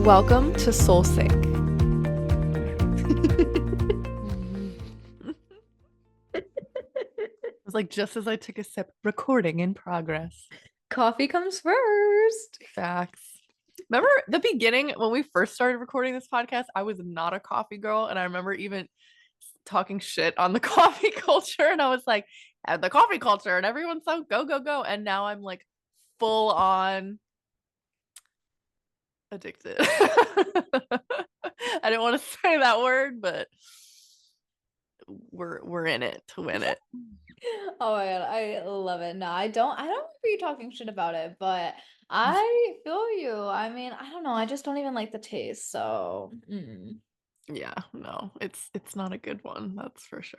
Welcome to Soul Sync. It was like just as I took a sip, recording in progress. Coffee comes first. Facts. Remember the beginning when we first started recording this podcast? I was not a coffee girl, and I remember even talking shit on the coffee culture, and I was like, the coffee culture, and everyone's so go, go, go. And now I'm like full on addicted. I didn't want to say that word, but we're in it to win it. Oh my God, I love it. No, I don't remember you talking shit about it, but I feel you. I mean, I don't know. I just don't even like the taste. So, Yeah, no, it's not a good one, that's for sure.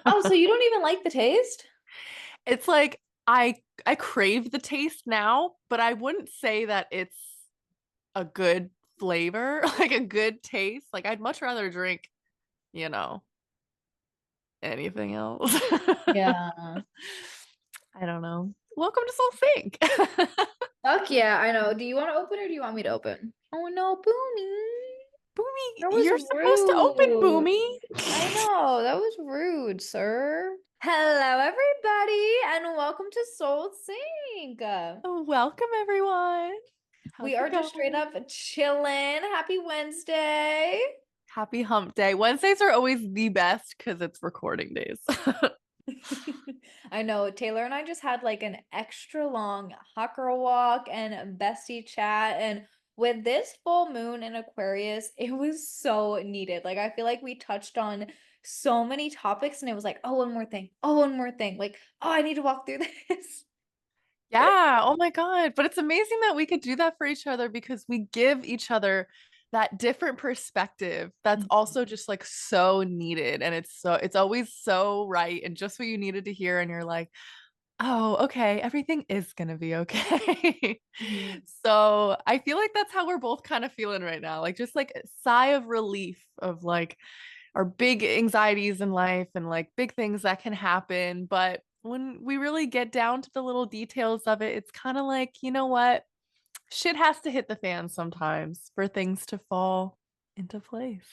Oh, so you don't even like the taste? It's like I crave the taste now, but I wouldn't say that it's a good flavor, like a good taste. Like I'd much rather drink, you know, anything else. Yeah. I don't know. Welcome to Soul Sync. Fuck yeah, I know. Do you want to open or do you want me to open? Oh no, Boomy. Boomy, That was you're supposed to open, rude. Boomy. I know, that was rude, sir. Hello, everybody, and welcome to Soul Sync. Welcome everyone. How's We it are just straight going? up chilling. Happy Wednesday. Happy hump day. Wednesdays are always the best because it's recording days. I know Taylor and I just had like an extra long hot girl walk and bestie chat. And with this full moon in Aquarius, it was so needed. Like, I feel like we touched on so many topics, and it was like, oh, one more thing. Oh, one more thing. Like, oh, I need to walk through this. Yeah. Oh my God. But it's amazing that we could do that for each other because we give each other that different perspective that's also just like so needed. And it's always so right and just what you needed to hear. And you're like, oh, okay, everything is gonna be okay. Mhm. So I feel like that's how we're both kind of feeling right now. Like just like a sigh of relief of like our big anxieties in life and like big things that can happen. But when we really get down to the little details of it, it's kind of like, you know what? Shit has to hit the fan sometimes for things to fall into place.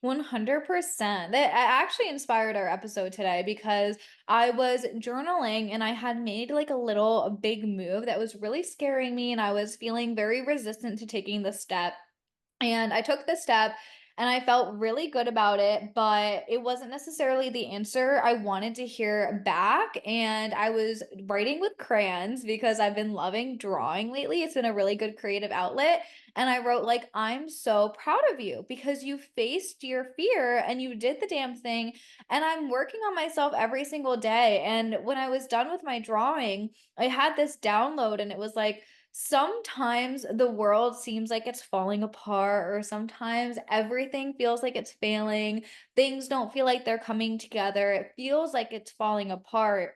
100%. That actually inspired our episode today because I was journaling and I had made like a big move that was really scaring me, and I was feeling very resistant to taking the step. And I took the step and I felt really good about it, but it wasn't necessarily the answer I wanted to hear back. And I was writing with crayons because I've been loving drawing lately. It's been a really good creative outlet. And I wrote, like, I'm so proud of you because you faced your fear and you did the damn thing. And I'm working on myself every single day. And when I was done with my drawing, I had this download, and it was like, sometimes the world seems like it's falling apart, or sometimes everything feels like it's failing. Things don't feel like they're coming together. It feels like it's falling apart.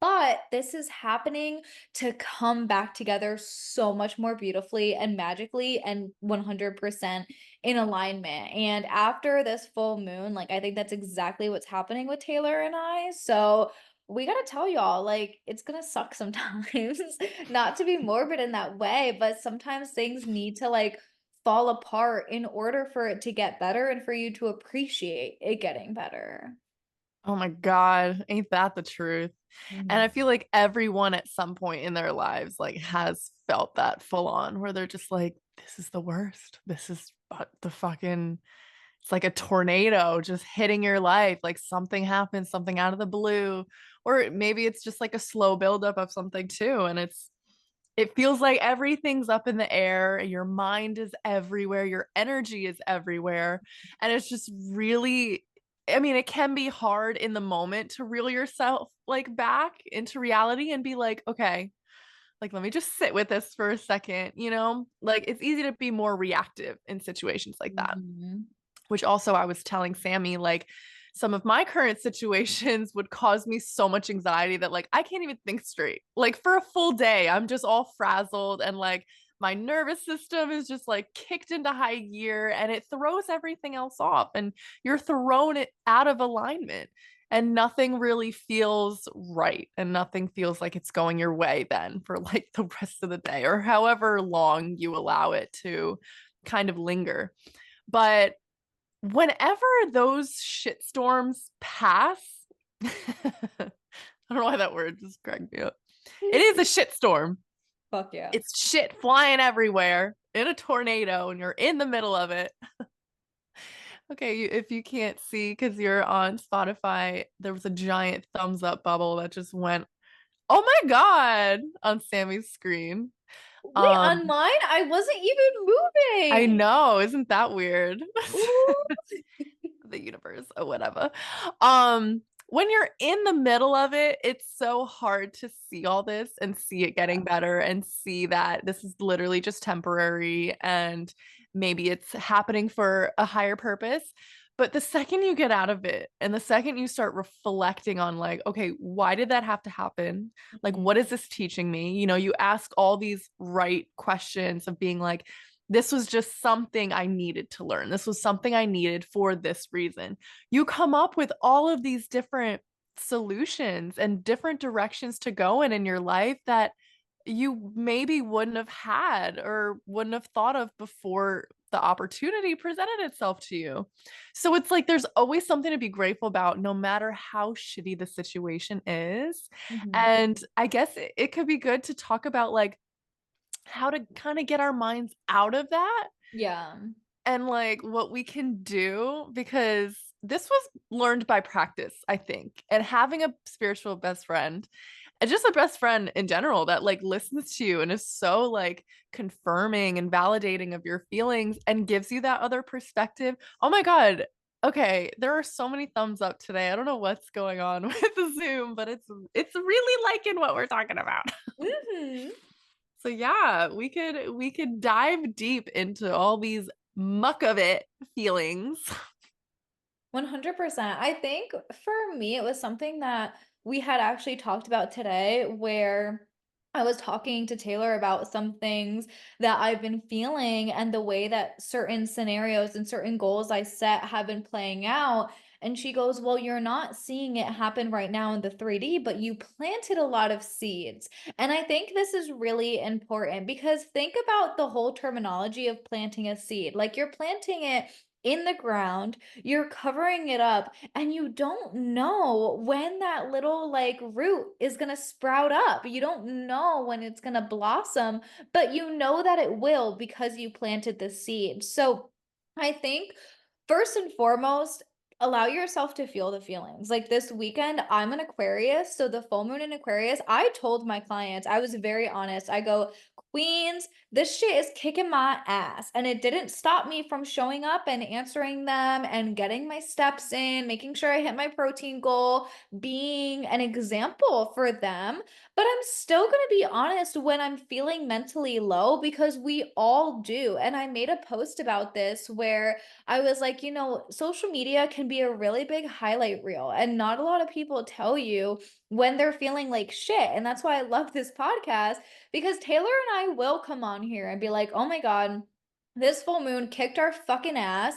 But this is happening to come back together so much more beautifully and magically and 100% in alignment. And after this full moon, like, I think that's exactly what's happening with Taylor and I. So we gotta tell y'all, like, it's gonna suck sometimes. Not to be morbid in that way, but sometimes things need to like fall apart in order for it to get better and for you to appreciate it getting better. Oh my God, ain't that the truth? And I Mhm. feel like everyone at some point in their lives like has felt that full on where they're just like, this is the worst. This is the fucking it's like a tornado just hitting your life. Like something happens, something out of the blue. Or maybe it's just like a slow buildup of something too. And it feels like everything's up in the air. Your mind is everywhere. Your energy is everywhere. And it's just really, I mean, it can be hard in the moment to reel yourself like back into reality and be like, okay, like let me just sit with this for a second, you know? Like it's easy to be more reactive in situations like that, Mhm. which also I was telling Sammy, like some of my current situations would cause me so much anxiety that like I can't even think straight. Like for a full day, I'm just all frazzled and like my nervous system is just like kicked into high gear and it throws everything else off and you're thrown it out of alignment and nothing really feels right and nothing feels like it's going your way then for like the rest of the day or however long you allow it kind of linger. But whenever those shitstorms pass, I don't know why that word just cracked me up. It is a shitstorm. Fuck yeah. It's shit flying everywhere in a tornado and you're in the middle of it. Okay, if you can't see because you're on Spotify, there was a giant thumbs up bubble that just went, oh my God, on Sammy's screen. Wait, Um, on mine, I wasn't even I moving. know, isn't that weird? Ooh. The universe or whatever. When you're in the middle of it, it's so hard to see all this and see it getting better and see that this is literally just temporary and maybe it's happening for a higher purpose. But the second you get out of it and the second you start reflecting on, like, okay, why did that have to happen? Like, Mhm. what is this teaching me? You know, you ask all these right questions of being like, this was just something I needed to learn. This was something I needed for this reason. You come up with all of these different solutions and different directions to go in your life that you maybe wouldn't have had or wouldn't have thought of before the opportunity presented itself to you. So it's like there's always something to be grateful about, no matter how shitty the situation is. Mhm. And I guess it could be good to talk about like how to kind of get our minds out of that Yeah. and like what we can do, because this was learned by practice, I think. And having a spiritual best friend and just a best friend in general that like listens to you and is so like confirming and validating of your feelings and gives you that other perspective. Oh my God. Okay, there are so many thumbs up today. I don't know what's going on with the Zoom, but it's really liking what we're talking about. Mhm. So yeah, we could dive deep into all these muck of it feelings. 100%. I think for me, it was something that we had actually talked about today, where I was talking to Taylor about some things that I've been feeling and the way that certain scenarios and certain goals I set have been playing out. And she goes, well, you're not seeing it happen right now in the 3D, but you planted a lot of seeds. And I think this is really important because think about the whole terminology of planting a seed. Like you're planting it in the ground, you're covering it up, and you don't know when that little like root is going to sprout up. You don't know when it's going to blossom, but you know that it will because you planted the seed. So I think first and foremost, allow yourself to feel the feelings. Like this weekend, I'm an Aquarius. So the full moon in Aquarius, I told my clients, I was very honest. I go, Queens, this shit is kicking my ass. And it didn't stop me from showing up and answering them and getting my steps in, making sure I hit my protein goal, being an example for them. But I'm still going to be honest when I'm feeling mentally low because we all do. And I made a post about this where I was like, social media can be a really big highlight reel, and not a lot of people tell you when they're feeling like shit. And that's why I love this podcast because Taylor and I will come on here and be like, oh my God, this full moon kicked our fucking ass.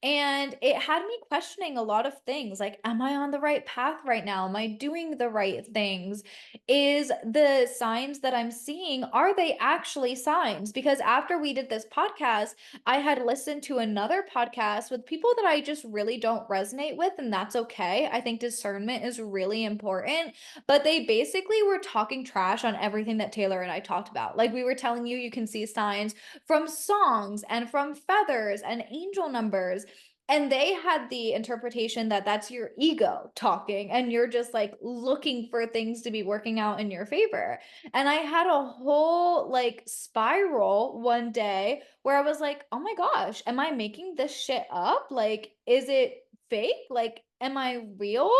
And it had me questioning a lot of things like, am I on the right path right now? Am I doing the right things? Is the signs that I'm seeing, are they actually signs? Because after we did this podcast, I had listened to another podcast with people that I just really don't resonate with, and that's okay. I think discernment is really important, but they basically were talking trash on everything that Taylor and I talked about. Like we were telling you, you can see signs from songs and from feathers and angel numbers. And they had the interpretation that that's your ego talking, and you're just like looking for things to be working out in your favor. And I had a whole like spiral one day where I was like, oh my gosh, am I making this shit up? Like, is it fake? Like, am I real?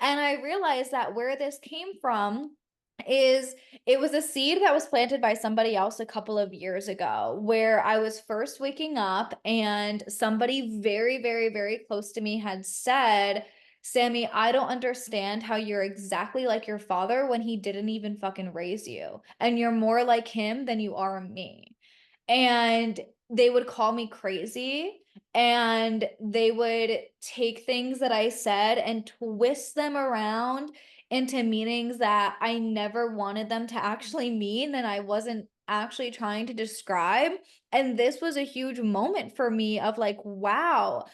And I realized that where this came from is it was a seed that was planted by somebody else a couple of years ago, where I was first waking up and somebody very, very, very close to me had said, Sammy, I don't understand how you're exactly like your father when he didn't even fucking raise you. And you're more like him than you are me. And they would call me crazy, and they would take things that I said and twist them around into meanings that I never wanted them to actually mean, and I wasn't actually trying to describe. And this was a huge moment for me of like, wow,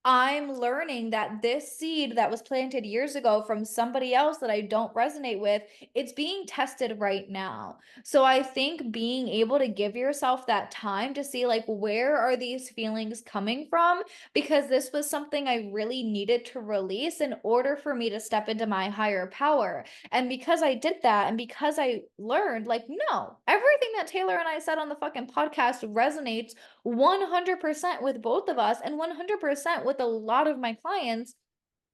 I'm learning that this seed that was planted years ago from somebody else that I don't resonate with, it's being tested right now. So I think being able to give yourself that time to see like where are these feelings coming from, because this was something I really needed to release in order for me to step into my higher power. And because I did that and because I learned like no, everything that Taylor and I said on the fucking podcast resonates 100% with both of us and 100% with a lot of my clients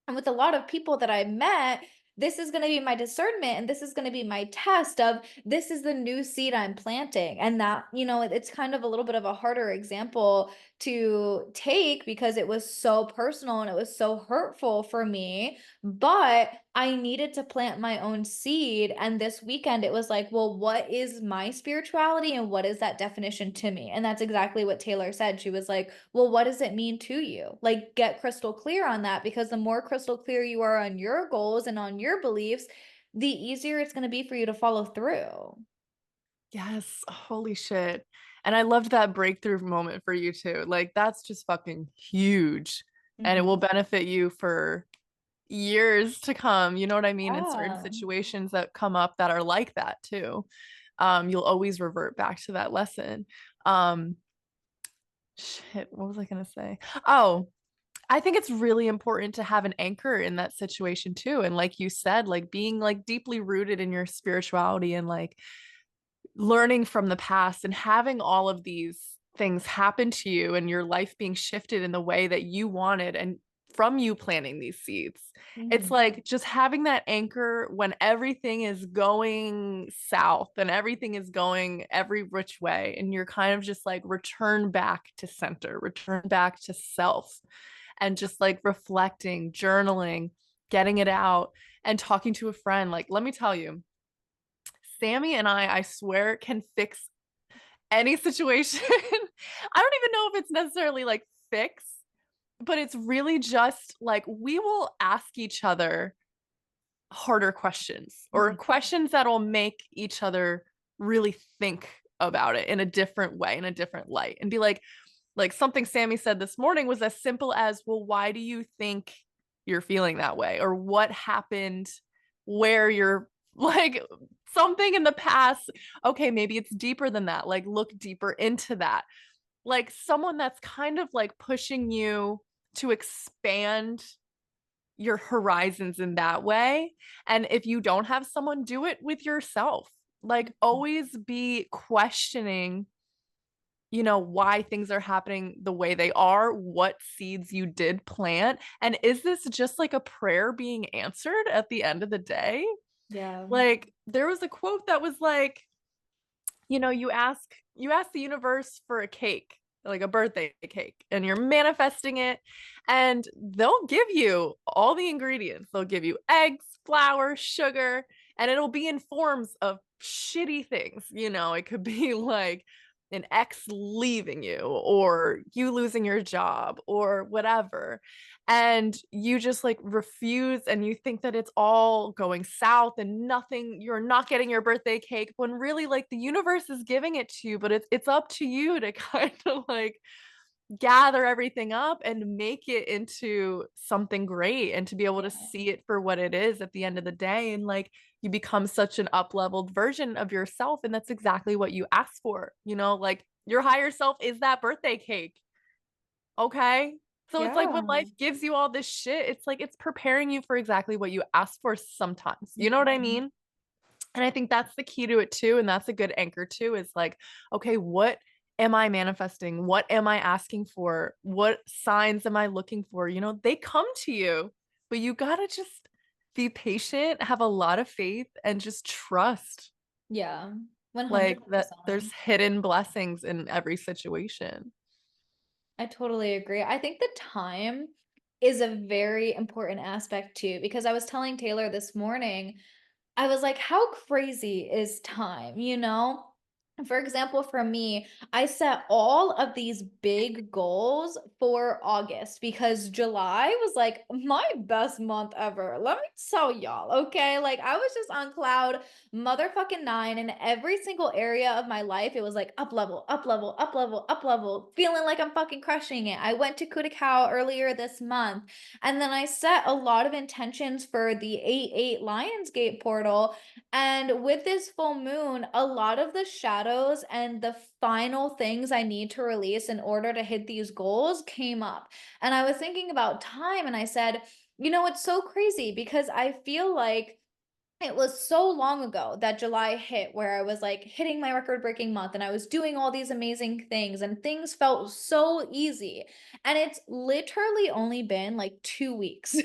and with a lot of people that I met. This is going to be my discernment and this is going to be my test of this is the new seed I'm planting. And that, it's kind of a little bit of a harder example to take because it was so personal and it was so hurtful for me. But I needed to plant my own seed. And this weekend, it was like, well, what is my spirituality and what is that definition to me? And that's exactly what Taylor said. She was like, well, what does it mean to you? Like, get crystal clear on that because the more crystal clear you are on your goals and on your beliefs, the easier it's going to be for you to follow through. Yes, holy shit. And I loved that breakthrough moment for you too. Like that's just fucking huge. And it will Mhm. benefit you for years to come. You know what I mean? In certain Yeah. situations that come up that are like that too. You'll always revert back to that lesson. Um, shit, what was I gonna say? Oh, I think it's really important to have an anchor in that situation too. And like you said, like being like deeply rooted in your spirituality and like learning from the past and having all of these things happen to you and your life being shifted in the way that you wanted and from you planting these seeds. It's Mhm. like just having that anchor when everything is going south and everything is going every which way. And you're kind of just like return back to center, return back to self, and just like reflecting, journaling, getting it out, and talking to a friend. Like, let me tell you, Sammy and I swear, can fix any situation. I don't even know if it's necessarily like fix, but it's really just like we will ask each other harder questions or Mhm. questions that'll make each other really think about it in a different way, in a different light, and be like something Sammy said this morning was as simple as, well, why do you think you're feeling that way? Or what happened where you're like something in the past. Okay, maybe it's deeper than that. Like look deeper into that. Like someone that's kind of like pushing you to expand your horizons in that way. And if you don't have someone, do it with yourself. Like always be questioning, why things are happening the way they are, what seeds you did plant, and is this just like a prayer being answered at the end of the day? Yeah. Like there was a quote that was like, you ask the universe for a cake, like a birthday cake, and you're manifesting it, and they'll give you all the ingredients. They'll give you eggs, flour, sugar, and it'll be in forms of shitty things. It could be like an ex leaving you or you losing your job or whatever, and you just like refuse and you think that it's all going south and nothing, you're not getting your birthday cake, when really like the universe is giving it to you, but it's up to you to kind of like gather everything up and make it into something great and to be able to Yeah. see it for what it is at the end of the day, and like you become such an up-leveled version of yourself, and that's exactly what you asked for, like your higher self is that birthday cake. Okay. So it's like when Yeah. life gives you all this shit, it's like it's preparing you for exactly what you asked for sometimes. You know what I Mhm. mean? And I think that's the key to it too. And that's a good anchor too, is like, okay, what am I manifesting? What am I asking for? What signs am I looking for? They come to you, but you got to just be patient, have a lot of faith, and just trust Yeah. like that 100%. there's hidden blessings in every situation. I totally agree. I think the time is a very important aspect too, because I was telling Taylor this morning, I was like, how crazy is time, you know? For example, for me, I set all of these big goals for August because July was like my best month ever. Let me tell y'all, okay? Like I was just on cloud motherfucking nine in every single area of my life. It was like up level, up level, up level, up level, feeling like I'm fucking crushing it. I went to Curacao earlier this month, and then I set a lot of intentions for the 8-8 Lionsgate portal, and with this full moon, a lot of the shadows and the final things I need to release in order to hit these goals came up. And I was thinking about time and I said, it's so crazy because I feel like it was so long ago that July hit where I was like hitting my record breaking month and I was doing all these amazing things and things felt so easy. And it's literally only been like 2 weeks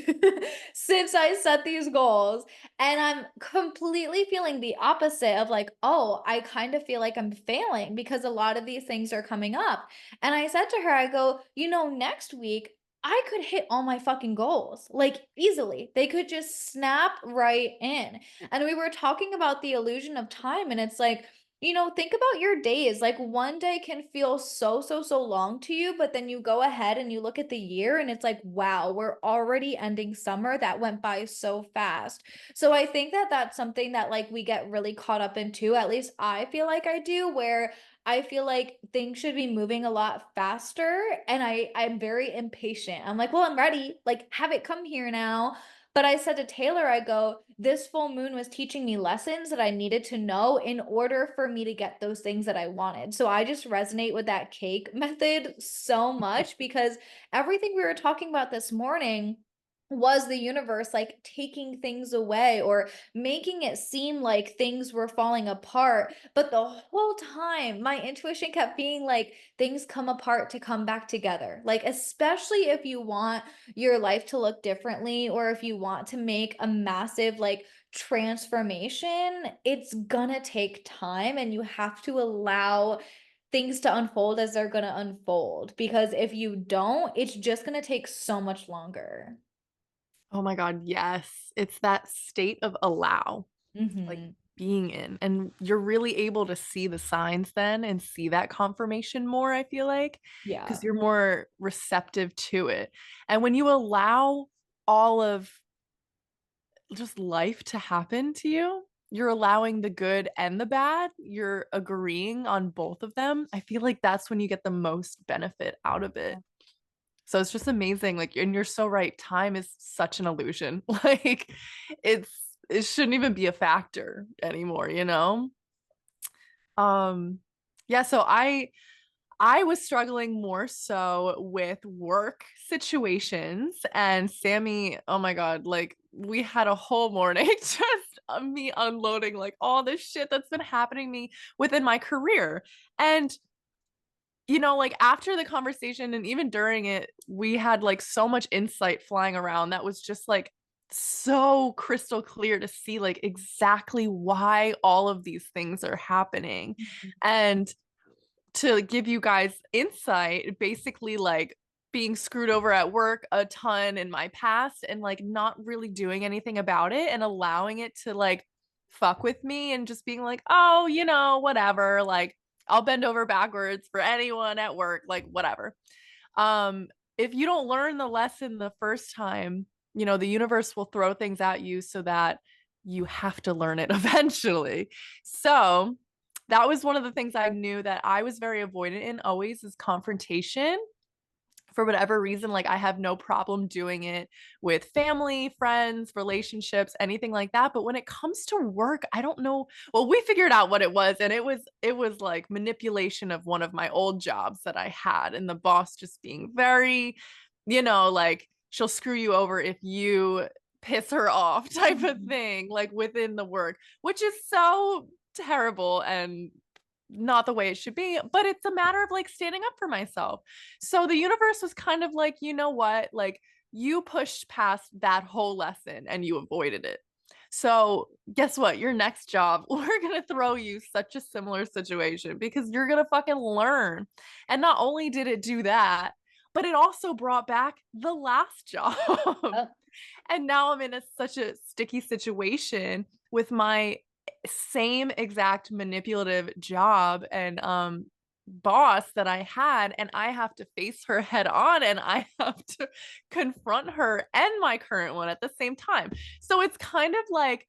since I set these goals. And I'm completely feeling the opposite of like, oh, I kind of feel like I'm failing because a lot of these things are coming up. And I said to her, I go, next week, I could hit all my fucking goals like easily. They could just snap right in. And we were talking about the illusion of time, and it's like, think about your days. Like one day can feel so, so, so long to you, but then you go ahead and you look at the year, and it's like, wow, we're already ending summer. That went by so fast. So I think that that's something that like we get really caught up into. At least I feel like I do, where I feel like things should be moving a lot faster, and I'm very impatient. I'm like, "Well, I'm ready. Like have it come here now." But I said to Taylor, I go, this full moon was teaching me lessons that I needed to know in order for me to get those things that I wanted. So I just resonate with that cake method so much because everything we were talking about this morning was the universe like taking things away or making it seem like things were falling apart. But the whole time, my intuition kept being like, things come apart to come back together. Like, especially if you want your life to look differently or if you want to make a massive like transformation, it's gonna take time and you have to allow things to unfold as they're gonna unfold, because if you don't, it's just gonna take so much longer. Oh my God, yes. It's that state of allow, like Mhm. being in. And you're really able to see the signs then and see that confirmation more, I feel like, because Yeah. you're more receptive to it. And when you allow all of just life to happen to you, you're allowing the good and the bad, you're agreeing on both of them. I feel like that's when you get the most benefit out of it. So it's just amazing. Like, and you're so right. Time is such an illusion. Like, it shouldn't even be a factor anymore, you know? Um, yeah, so I was struggling more so with work situations, and Sammy, oh my God, like we had a whole morning just of me unloading like all this shit that's been happening to me within my career. And like after the conversation and even during it, we had like so much insight flying around that was just like so crystal clear to see like exactly why all of these things are happening. Mhm. And to give you guys insight, basically like being screwed over at work a ton in my past and like not really doing anything about it and allowing it to like fuck with me and just being like, oh, whatever, like I'll bend over backwards for anyone at work, like whatever. Um, if you don't learn the lesson the first time, the universe will throw things at you so that you have to learn it eventually. So, that was one of the things I knew that I was very avoidant in always is confrontation. For whatever reason, like I have no problem doing it with family, friends, relationships, anything like that. But when it comes to work, I don't know. Well, we figured out what it was, and it was like manipulation of one of my old jobs that I had, and the boss just being very, like she'll screw you over if you piss her off type of Mhm. thing, like within the work, which is so terrible and not the way it should be, but it's a matter of like standing up for myself. So the universe was kind of like, you know what? Like you pushed past that whole lesson and you avoided it. So guess what? Your next job, we're going to throw you such a similar situation because you're going to fucking learn. And not only did it do that, but it also brought back the last job. Oh, And now I'm in such a sticky situation with my same exact manipulative job and boss that I had, and I have to face her head on, and I have to confront her and my current one at the same time. So it's kind of like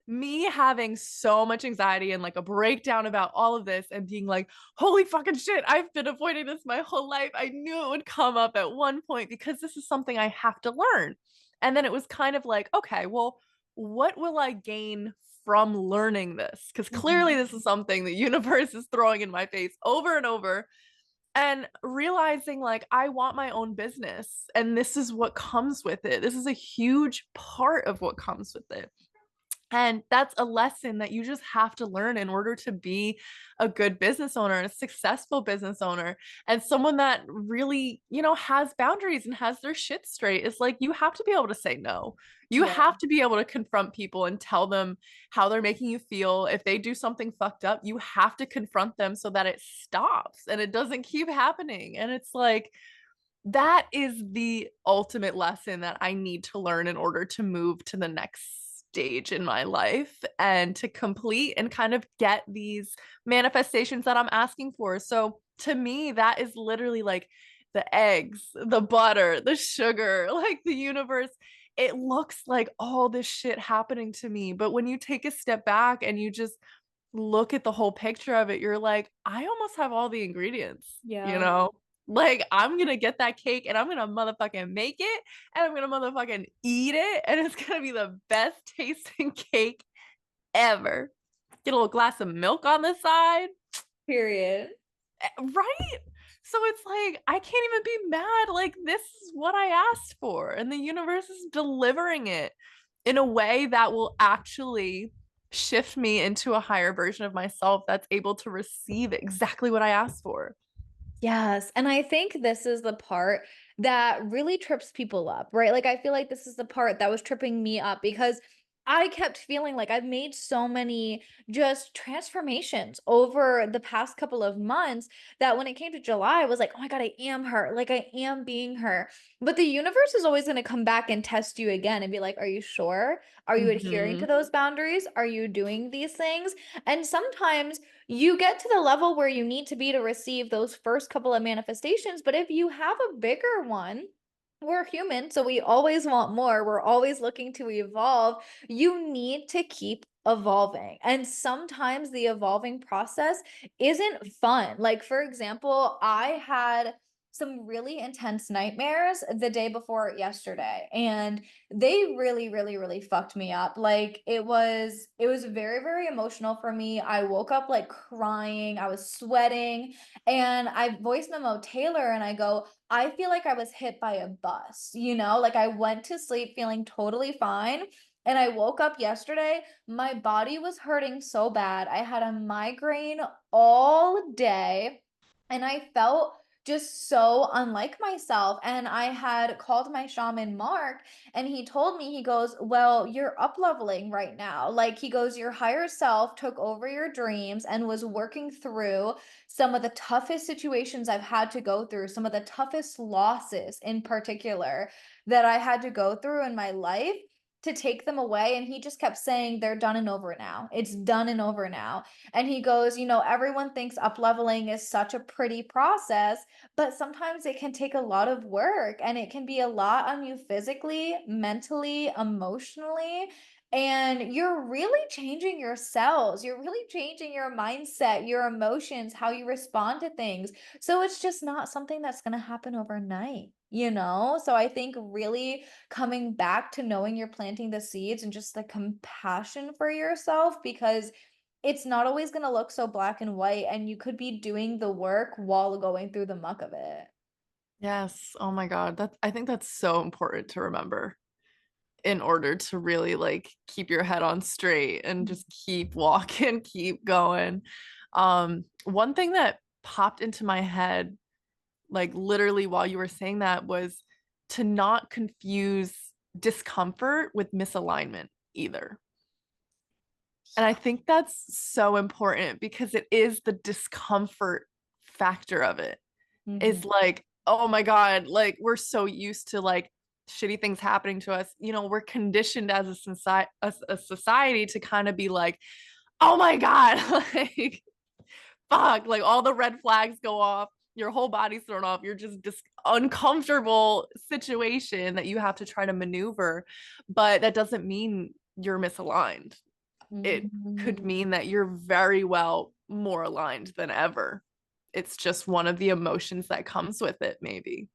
me having so much anxiety and like a breakdown about all of this and being like, holy fucking shit, I've been avoiding this my whole life. I knew it would come up at one point because this is something I have to learn. And then it was kind of like, okay, well, what will I gain from learning this? Because clearly Mhm. this is something the universe is throwing in my face over and over. And realizing like I want my own business and this is what comes with it. This is a huge part of what comes with it. And that's a lesson that you just have to learn in order to be a good business owner, a successful business owner, and someone that really, has boundaries and has their shit straight. It's like you have to be able to say no. You Yeah. have to be able to confront people and tell them how they're making you feel. If they do something fucked up, you have to confront them so that it stops and it doesn't keep happening. And it's like, that is the ultimate lesson that I need to learn in order to move to the next stage in my life and to complete and kind of get these manifestations that I'm asking for. So to me, that is literally like the eggs, the butter, the sugar, like the universe. It looks like all this shit happening to me. But when you take a step back and you just look at the whole picture of it, you're like, I almost have all the ingredients, you Yeah. know? Like, I'm gonna get that cake and I'm gonna motherfucking make it and I'm gonna motherfucking eat it and it's gonna be the best tasting cake ever. Get a little glass of milk on the side, Period. right? So it's like, I can't even be mad. Like, this is what I asked for, and the universe is delivering it in a way that will actually shift me into a higher version of myself that's able to receive exactly what I asked for. Yes, and I think this is the part that really trips people up, right? Like, I feel like this is the part that was tripping me up because I kept feeling like I've made so many just transformations over the past couple of months that when it came to July, I was like, oh my God, I am her. Like, I am being her. But the universe is always going to come back and test you again and be like, are you sure? Are you adhering to Mhm. those boundaries? Are you doing these things? And sometimes you get to the level where you need to be to receive those first couple of manifestations. But if you have a bigger one, we're human, so we always want more. We're always looking to evolve. You need to keep evolving. And sometimes the evolving process isn't fun. Like, for example, I had some really intense nightmares the day before yesterday, and they really, really, really fucked me up. Like it was very, very emotional for me. I woke up like crying, I was sweating, and I voice memo Taylor and I go, I feel like I was hit by a bus, like I went to sleep feeling totally fine. And I woke up yesterday, my body was hurting so bad. I had a migraine all day, and I felt just so unlike myself. And I had called my shaman Mark, and he told me, he goes, well, you're up leveling right now. Like, he goes, your higher self took over your dreams and was working through some of the toughest situations I've had to go through, some of the toughest losses in particular that I had to go through in my life to take them away. And he just kept saying, they're done and over now. It's done and over now. And he goes, everyone thinks up leveling is such a pretty process, but sometimes it can take a lot of work and it can be a lot on you physically, mentally, emotionally. And you're really changing your cells. You're really changing your mindset, your emotions, how you respond to things. So it's just not something that's going to happen overnight. So I think really coming back to knowing you're planting the seeds and just the compassion for yourself, because it's not always going to look so black and white, and you could be doing the work while going through the muck of it. Yes. Oh my God. I think that's so important to remember in order to really like keep your head on straight and just keep walking, keep going. One thing that popped into my head, like literally while you were saying that, was to not confuse discomfort with misalignment either. And I think that's so important because it is the discomfort factor of it. Is Mhm. like, oh my God, like we're so used to like shitty things happening to us. We're conditioned as a society to kind of be like, oh my God, like, fuck, like all the red flags go off. Your whole body's thrown off. You're just this uncomfortable situation that you have to try to maneuver. But that doesn't mean you're misaligned. It could Mhm. mean that you're very well more aligned than ever. It's just one of the emotions that comes with it, maybe.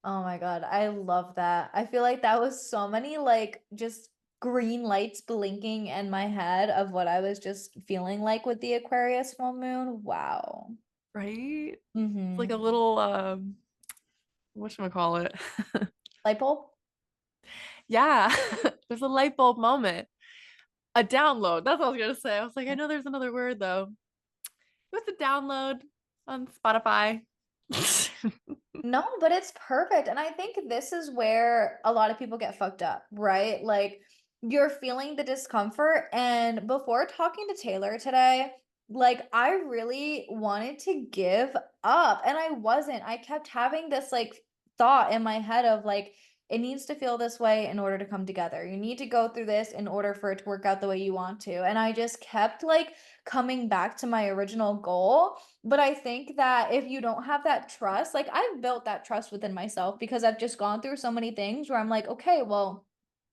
Oh my God, I love that. I feel like that was so many like just green lights blinking in my head of what I was just feeling like with the Aquarius full moon. Wow. Right? It's like Mm-hmm. a little whatchamacallit. Light bulb? Yeah. There's a light bulb moment. A download. That's what I was gonna say. I was like, I know there's another word though. It was a download on Spotify. No, but it's perfect. And I think this is where a lot of people get fucked up, right? Like you're feeling the discomfort. And before talking to Taylor today, like I really wanted to give up and I wasn't. I kept having this like thought in my head of like, it needs to feel this way in order to come together. You need to go through this in order for it to work out the way you want to. And I just kept like coming back to my original goal, but I think that if you don't have that trust, like I've built that trust within myself because I've just gone through so many things where I'm like, okay, well,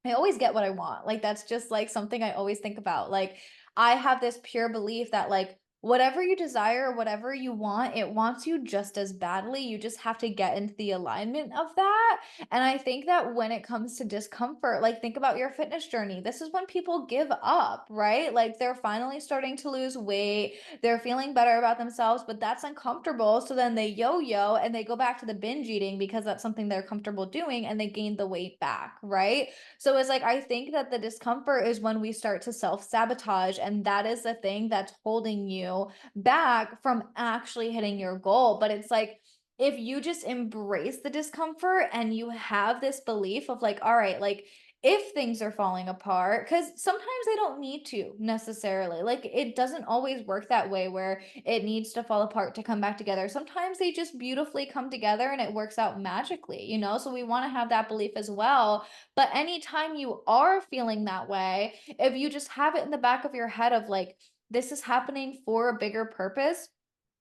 I always get what I want. Like that's just like something I always think about. Like I have this pure belief that like whatever you desire, whatever you want, it wants you just as badly. You just have to get into the alignment of that. And I think that when it comes to discomfort, like think about your fitness journey. This is when people give up, right? Like they're finally starting to lose weight, they're feeling better about themselves, but that's uncomfortable. So then they yo yo and they go back to the binge eating because that's something they're comfortable doing and they gain the weight back, right? So it's like, I think that the discomfort is when we start to self sabotage. And that is the thing that's holding you back from actually hitting your goal. But it's like, if you just embrace the discomfort and you have this belief of like, all right, like if things are falling apart, because sometimes they don't need to necessarily. Like it doesn't always work that way where it needs to fall apart to come back together. Sometimes they just beautifully come together and it works out magically, you know? So we want to have that belief as well. But anytime you are feeling that way, if you just have it in the back of your head of like, this is happening for a bigger purpose,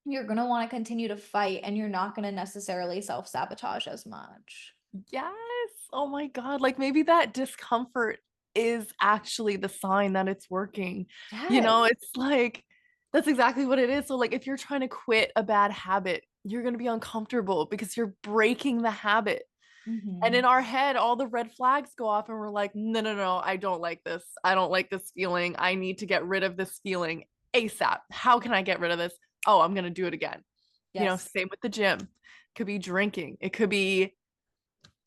you're going to want to continue to fight and you're not going to necessarily self sabotage as much. Yes. Oh my God. Like maybe that discomfort is actually the sign that it's working. Yes. It's like that's exactly what it is. So like if you're trying to quit a bad habit, you're going to be uncomfortable because you're breaking the habit. And in Mhm. our head, all the red flags go off, and we're like, no, no, no, I don't like this. I don't like this feeling. I need to get rid of this feeling ASAP. How can I get rid of this? Oh, I'm going to do it again. Yes. Same with the gym. It could be drinking, it could be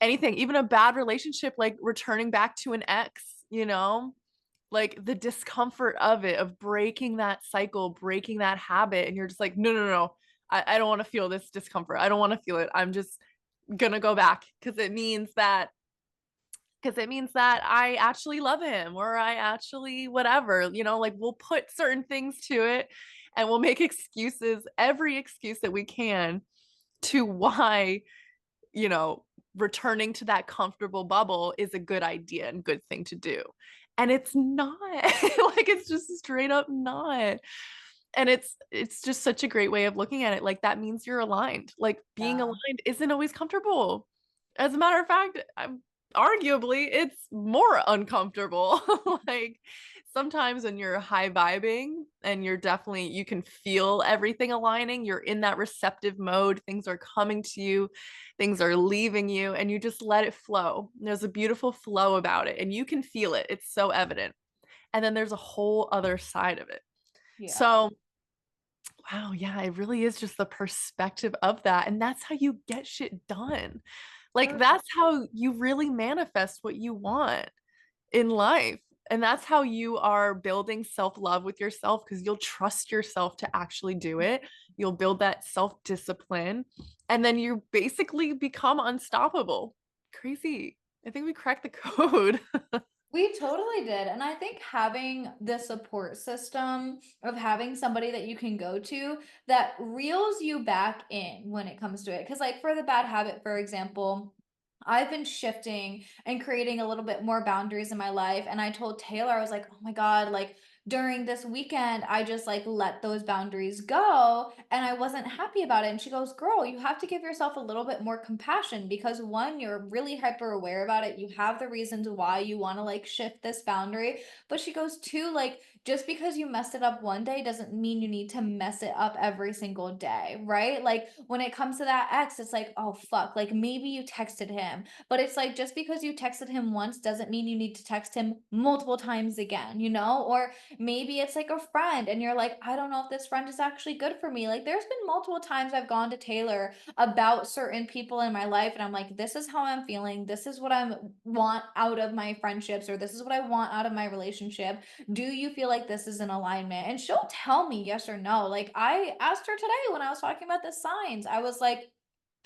anything, even a bad relationship, like returning back to an ex, like the discomfort of it, of breaking that cycle, breaking that habit. And you're just like, no, no, no, I don't want to feel this discomfort. I don't want to feel it. I'm just gonna go back because it means that I actually love him or I actually whatever, like we'll put certain things to it and we'll make excuses, every excuse that we can to why, you know, returning to that comfortable bubble is a good idea and good thing to do. And it's not. Like it's just straight up not. And it's just such a great way of looking at it. Like that means you're aligned. Like being Yeah. aligned isn't always comfortable. As a matter of fact, arguably it's more uncomfortable. Like sometimes when you're high vibing and you can feel everything aligning, you're in that receptive mode, things are coming to you, things are leaving you, and you just let it flow. There's a beautiful flow about it, and you can feel it. It's so evident. And then there's a whole other side of it. Yeah. So, wow, yeah, it really is just the perspective of that. And that's how you get shit done. Like, For that's how you really manifest what you want in life. And that's how you are building self love with yourself because you'll trust yourself to actually do it. You'll build that self discipline. And then you basically become unstoppable. Crazy. I think we cracked the code. We totally did. And I think having the support system of having somebody that you can go to that reels you back in when it comes to it. Because, like, for the bad habit, for example, I've been shifting and creating a little bit more boundaries in my life. And I told Taylor, I was like, oh my God, like, during this weekend, I just like let those boundaries go and I wasn't happy about it. And she goes, "Girl, you have to give yourself a little bit more compassion because one, you're really hyper aware about it. You have the reasons why you want to like shift this boundary." But she goes, "Two, like, just because you messed it up one day doesn't mean you need to mess it up every single day, right? Like when it comes to that ex, it's like, oh fuck, like maybe you texted him, but it's like just because you texted him once doesn't mean you need to text him multiple times again, you know? Or maybe it's like a friend and you're like, I don't know if this friend is actually good for me. Like there's been multiple times I've gone to Taylor about certain people in my life and I'm like, this is how I'm feeling. This is what I want out of my friendships or this is what I want out of my relationship. Do you feel like this is in alignment? And she'll tell me yes or no. Like I asked her today when I was talking about the signs, I was like,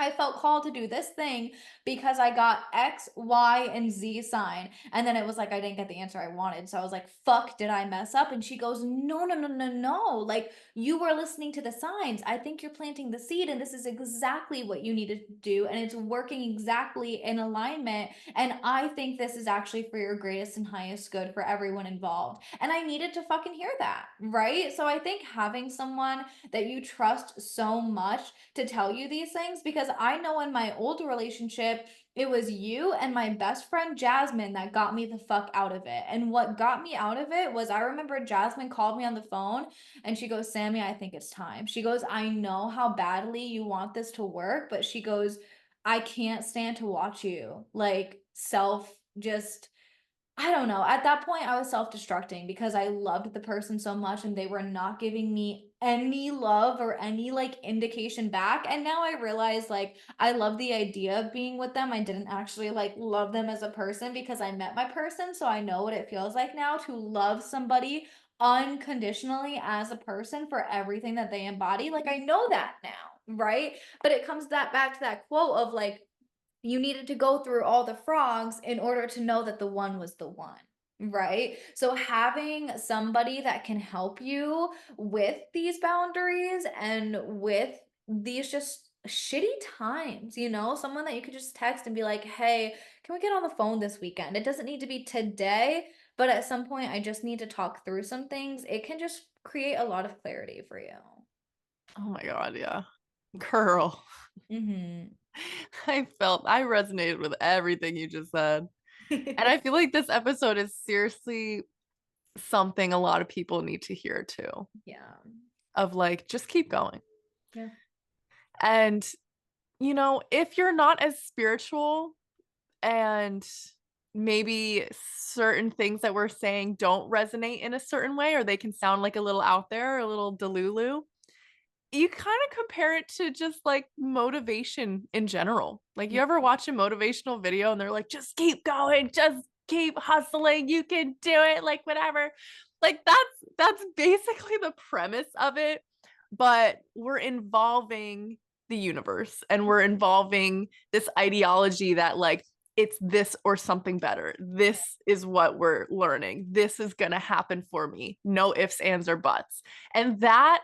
I felt called to do this thing because I got X, Y, and Z sign. And then it was like I didn't get the answer I wanted. So I was like, fuck, did I mess up? And she goes, no, no, no, no, no. Like you were listening to the signs. I think you're planting the seed, and this is exactly what you need to do. And it's working exactly in alignment. And I think this is actually for your greatest and highest good for everyone involved. And I needed to fucking hear that. Right. So I think having someone that you trust so much to tell you these things, because I know in my old relationship, it was you and my best friend Jasmine that got me the fuck out of it. And what got me out of it was I remember Jasmine called me on the phone and she goes, Sammy, I think it's time. She goes, I know how badly you want this to work, but she goes, I can't stand to watch you like self just I don't know. At that point, I was self-destructing because I loved the person so much and they were not giving me any love or any like indication back. And now I realize like I love the idea of being with them. I didn't actually like love them as a person because I met my person. So I know what it feels like now to love somebody unconditionally as a person for everything that they embody. Like I know that now, right? But it comes that back to that quote of like, you needed to go through all the frogs in order to know that the one was the one, right? So having somebody that can help you with these boundaries and with these just shitty times, you know, someone that you could just text and be like, "Hey, can we get on the phone this weekend?" It doesn't need to be today, but at some point I just need to talk through some things. It can just create a lot of clarity for you. Oh my God, yeah. Girl, Mhm. I resonated with everything you just said. And I feel like this episode is seriously something a lot of people need to hear too, Yeah. of like, just keep going. Yeah. And, if you're not as spiritual and maybe certain things that we're saying don't resonate in a certain way, or they can sound like a little out there, a little delulu, you kind of compare it to just like motivation in general. Like, you ever watch a motivational video and they're like, just keep going, just keep hustling, you can do it, like whatever. Like that's basically the premise of it, but we're involving the universe and we're involving this ideology that like it's this or something better. This is what we're learning. This is going to happen for me. No ifs, ands, or buts. And that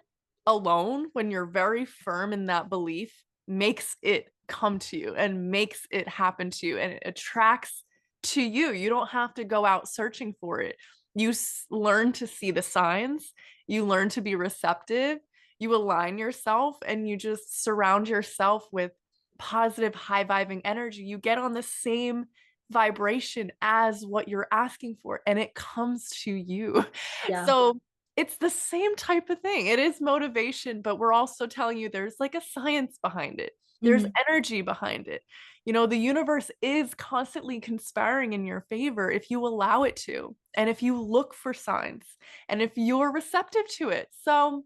alone, when you're very firm in that belief, makes it come to you and makes it happen to you and it attracts to you. You don't have to go out searching for it. You learn to see the signs, you learn to be receptive, you align yourself, and you just surround yourself with positive, high vibing energy. You get on the same vibration as what you're asking for, and it comes to you. Yeah. So, it's the same type of thing. It is motivation, but we're also telling you there's like a science behind it. There's Mhm. energy behind it. The universe is constantly conspiring in your favor if you allow it to, and if you look for signs, and if you're receptive to it. So,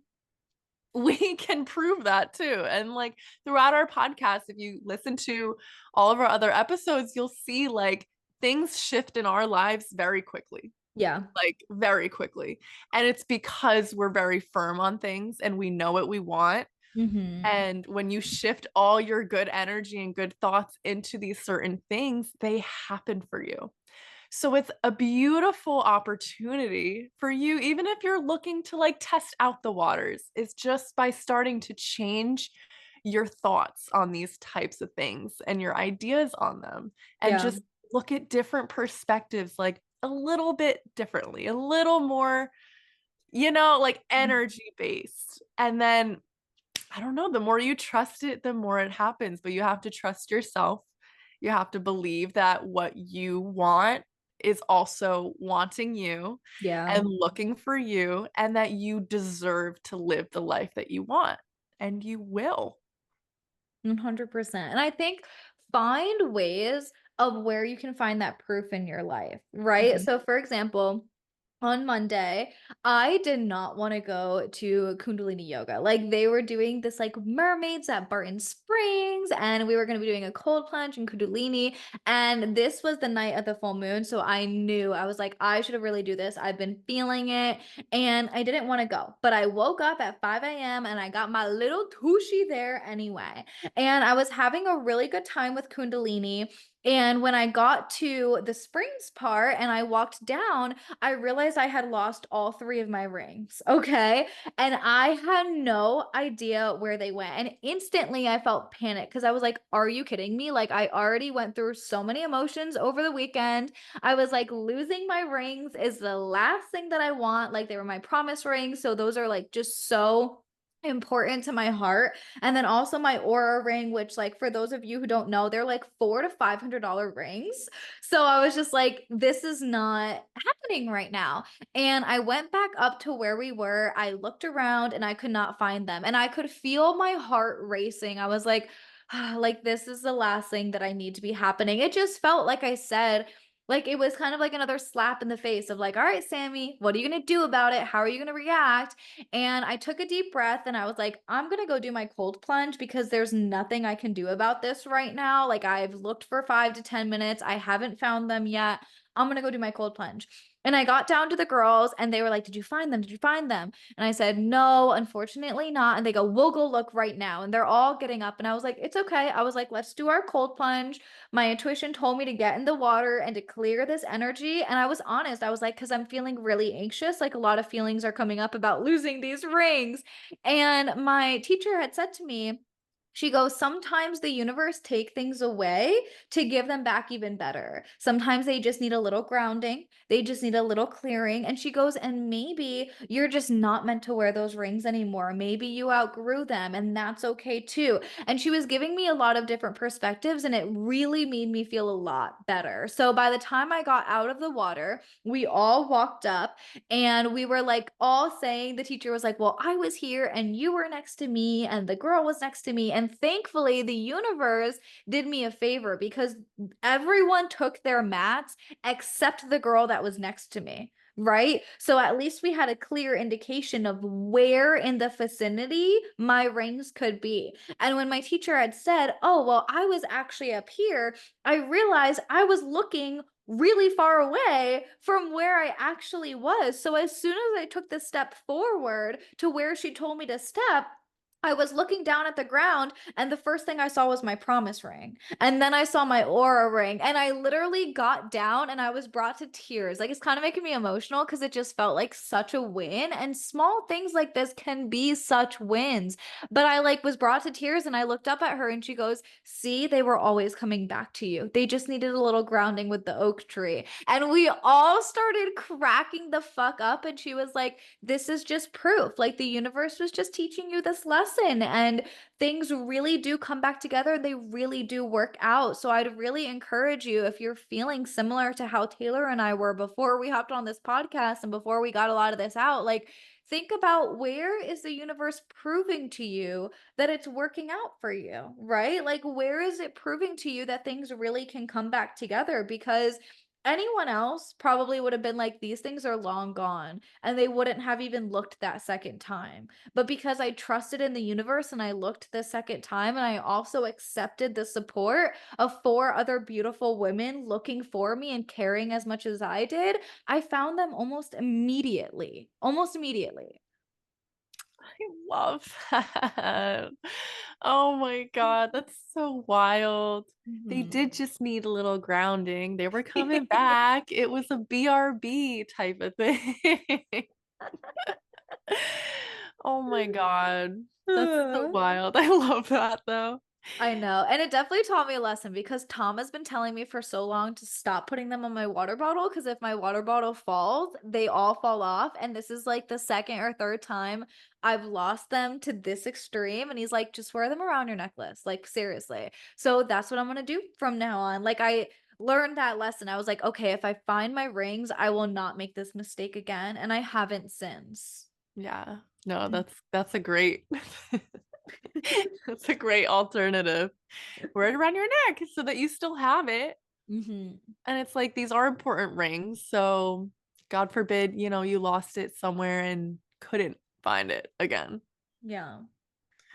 we can prove that too. And like throughout our podcast, if you listen to all of our other episodes, you'll see like things shift in our lives very quickly, Yeah. like very quickly. And it's because we're very firm on things and we know what we want. Mhm. And when you shift all your good energy and good thoughts into these certain things, they happen for you. So it's a beautiful opportunity for you, even if you're looking to like test out the waters, it's just by starting to change your thoughts on these types of things and your ideas on them and Yeah. just look at different perspectives like a little bit differently, a little more like Mhm. energy based. And then I don't know, the more you trust it, the more it happens, but you have to trust yourself. You have to believe that what you want is also wanting you Yeah. and looking for you, and that you deserve to live the life that you want, and you will. 100%. And I think find ways of where you can find that proof in your life, right? Mhm. So, for example, on Monday, I did not want to go to Kundalini yoga. Like they were doing this like mermaids at Barton Springs, and we were going to be doing a cold plunge in Kundalini. And this was the night of the full moon. So I knew I was like, I should really do this. I've been feeling it and I didn't want to go. But I woke up at 5 a.m. and I got my little tushy there anyway. And I was having a really good time with Kundalini. And when I got to the springs part and I walked down, I realized I had lost all three of my rings. Okay. And I had no idea where they went. And instantly I felt panic because I was like, are you kidding me? Like, I already went through so many emotions over the weekend. I was like, losing my rings is the last thing that I want. Like, they were my promise rings. So those are like just so important to my heart. And then also my aura ring, which like for those of you who don't know, they're like $400 to $500 rings. So I was just like, this is not happening right now. And I went back up to where we were. I looked around and I could not find them. And I could feel my heart racing. I was like, like this is the last thing that I need to be happening. It just felt like I said, like it was kind of like another slap in the face of like, all right, Sammy, what are you going to do about it? How are you going to react? And I took a deep breath and I was like, I'm going to go do my cold plunge because there's nothing I can do about this right now. Like, I've looked for 5 to 10 minutes, I haven't found them yet. I'm going to go do my cold plunge. And I got down to the girls and they were like, did you find them? Did you find them? And I said, no, unfortunately not. And they go, we'll go look right now. And they're all getting up. And I was like, it's okay. I was like, let's do our cold plunge. My intuition told me to get in the water and to clear this energy. And I was honest. I was like, because I'm feeling really anxious. Like a lot of feelings are coming up about losing these rings. And my teacher had said to me, she goes, sometimes the universe take things away to give them back even better. Sometimes they just need a little grounding. They just need a little clearing. And she goes, and maybe you're just not meant to wear those rings anymore. Maybe you outgrew them, and that's okay too. And she was giving me a lot of different perspectives, and it really made me feel a lot better. So by the time I got out of the water, we all walked up and we were like all saying, the teacher was like, well, I was here and you were next to me and the girl was next to me. And thankfully, the universe did me a favor because everyone took their mats except the girl that was next to me. Right. So at least we had a clear indication of where in the vicinity my rings could be. And when my teacher had said, oh, well, I was actually up here, I realized I was looking really far away from where I actually was. So as soon as I took the step forward to where she told me to step, I was looking down at the ground and the first thing I saw was my promise ring. And then I saw my aura ring and I literally got down and I was brought to tears. Like it's kind of making me emotional because it just felt like such a win and small things like this can be such wins. But I like was brought to tears and I looked up at her and she goes, "See, they were always coming back to you. They just needed a little grounding with the oak tree." And we all started cracking the fuck up and she was like, "This is just proof. Like the universe was just teaching you this lesson and things really do come back together. They really do work out." So I'd really encourage you if you're feeling similar to how Taylor and I were before we hopped on this podcast and before we got a lot of this out, like think about where is the universe proving to you that it's working out for you, right? Like where is it proving to you that things really can come back together? Because anyone else probably would have been like, these things are long gone, and they wouldn't have even looked that second time. But because I trusted in the universe and I looked the second time, and I also accepted the support of four other beautiful women looking for me and caring as much as I did, I found them almost immediately. Almost immediately. I love that. Oh my god, that's so wild. They Mhm. did just need a little grounding. They were coming back. It was a BRB type of thing. Oh my god. That's so wild. I love that though. I know, and it definitely taught me a lesson because Tom has been telling me for so long to stop putting them on my water bottle because if my water bottle falls, they all fall off, and this is, like, the 2nd or 3rd time I've lost them to this extreme, and he's like, "Just wear them around your necklace, like, seriously." So that's what I'm gonna do from now on, like, I learned that lesson, I was like, "Okay, if I find my rings, I will not make this mistake again," and I haven't since. Yeah. No, Mm. that's a great that's a great alternative. Wear it around your neck so that you still have it. Mhm. And it's like these are important rings, so God forbid, you lost it somewhere and couldn't find it again. Yeah.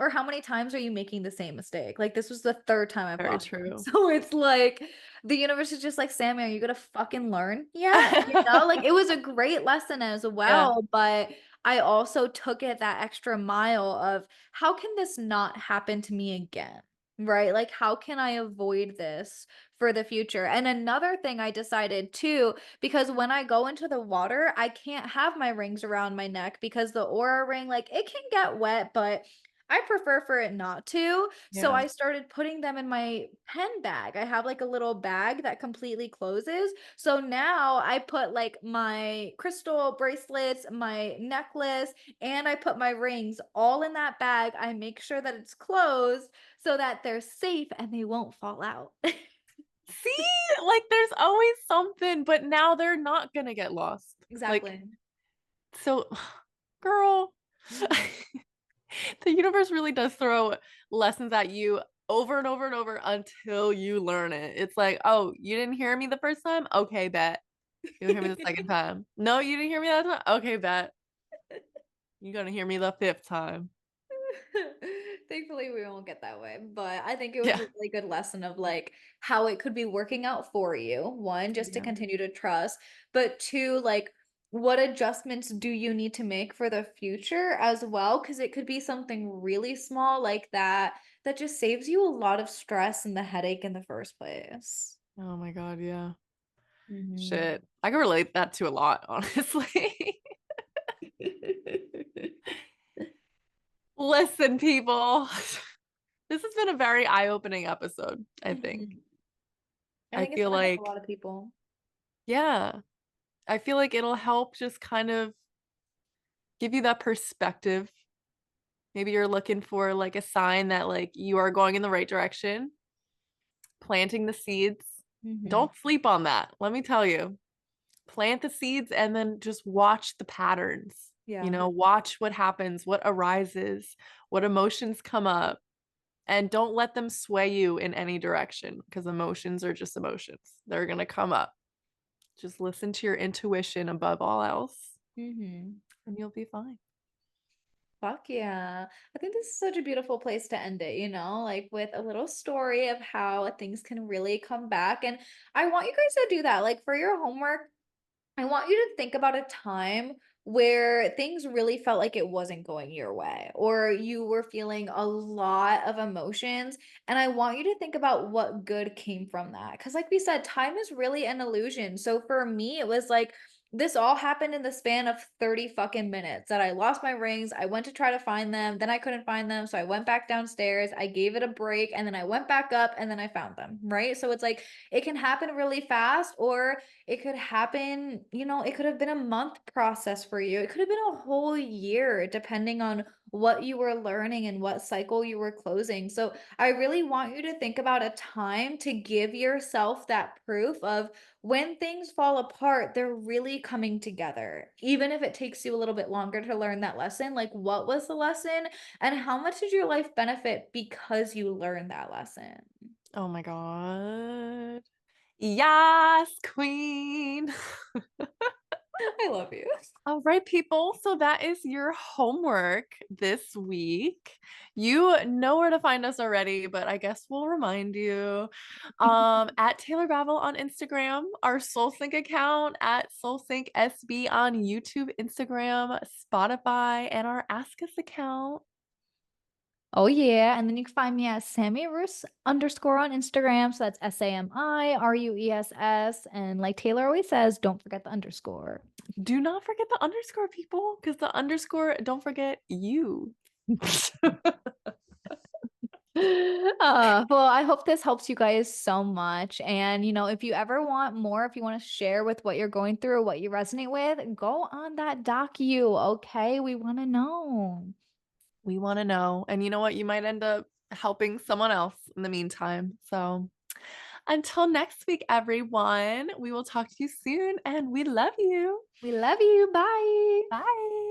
Or how many times are you making the same mistake? Like, this was the 3rd time I've Very lost them. true. So it's like, the universe is just like, "Sammy, are you gonna fucking learn yet?" You know? Like, it was a great lesson as Yeah. well, but I also took it that extra mile of, "How can this not happen to me again?" Right? Like, "How can I avoid this for the future?" And another thing I decided too, because when I go into the water, I can't have my rings around my neck because the Aura ring, like, it can get wet, but I prefer for it not to, so Yeah. I started putting them in my pen bag. I have, like, a little bag that completely closes, so now I put, like, my crystal bracelets, my necklace, and I put my rings all in that bag. I make sure that it's closed so that they're safe and they won't fall out. See? Like there's always something, but now they're not gonna get lost. Like, Exactly. so girl, Mhm. the universe really does throw lessons at you over and over and over until you learn it. It's like, "Oh, you didn't hear me the first time? Okay, bet. You'll hear me the second time. No, you didn't hear me that time? Okay, bet. You're gonna hear me the fifth time." Thankfully, we won't get that way, but I think it was Yeah. a really good lesson of, like, how it could be working out for you. 1, just to Yeah. continue to trust, but 2, like, what adjustments do you need to make for the future as well? Because it could be something really small like that, that just saves you a lot of stress and the headache in the first place. Oh my god, yeah. Mhm. Shit. I can relate that to a lot, honestly. Listen, people. This has been a very eye-opening episode, I think. Mhm. I I think it's feel gonna help a like lot of people. yeah, I feel like it'll help just kind of give you that perspective. Maybe you're looking for like a sign that like you are going in the right direction, planting the seeds. Mhm. Don't sleep on that. Let me tell you. Plant the seeds and then just watch the patterns. Yeah. Watch what happens, what arises, what emotions come up, and don't let them sway you in any direction because emotions are just emotions. They're going to come up. Just listen to your intuition above all else, Mhm. and you'll be fine. Fuck yeah. I think this is such a beautiful place to end it, like with a little story of how things can really come back. And I want you guys to do that. Like for your homework, I want you to think about a time where things really felt like it wasn't going your way, or you were feeling a lot of emotions. And I want you to think about what good came from that. Because, like we said, time is really an illusion. So for me, it was like, this all happened in the span of 30 fucking minutes that I lost my rings. I went to try to find them, then I couldn't find them. So I went back downstairs, I gave it a break, and then I went back up and then I found them. Right. So it's like it can happen really fast, or it could happen, it could have been a month process for you. It could have been a whole year, depending on what you were learning and what cycle you were closing. So I really want you to think about a time to give yourself that proof of when things fall apart, they're really coming together. Even if it takes you a little bit longer to learn that lesson, like what was the lesson and how much did your life benefit because you learned that lesson? Oh my god. Yes, queen. I love you. All right, people. So that is your homework this week. You know where to find us already, but I guess we'll remind you. At Taylor Babel on Instagram, our SoulSync account at SoulSync SB on YouTube, Instagram, Spotify, and our Ask Us account. Oh yeah, and then you can find me at Sammy Russ underscore on Instagram. So that's SAMIRUESS. And like Taylor always says, don't forget the underscore. Do not forget the underscore, people, because the underscore, don't forget you. Well, I hope this helps you guys so much. And, if you ever want more, if you want to share with what you're going through or what you resonate with, go on that docu, okay? We want to know. We want to know. And you know what? You might end up helping someone else in the meantime. So until next week, everyone, we will talk to you soon and we love you. We love you. Bye. Bye.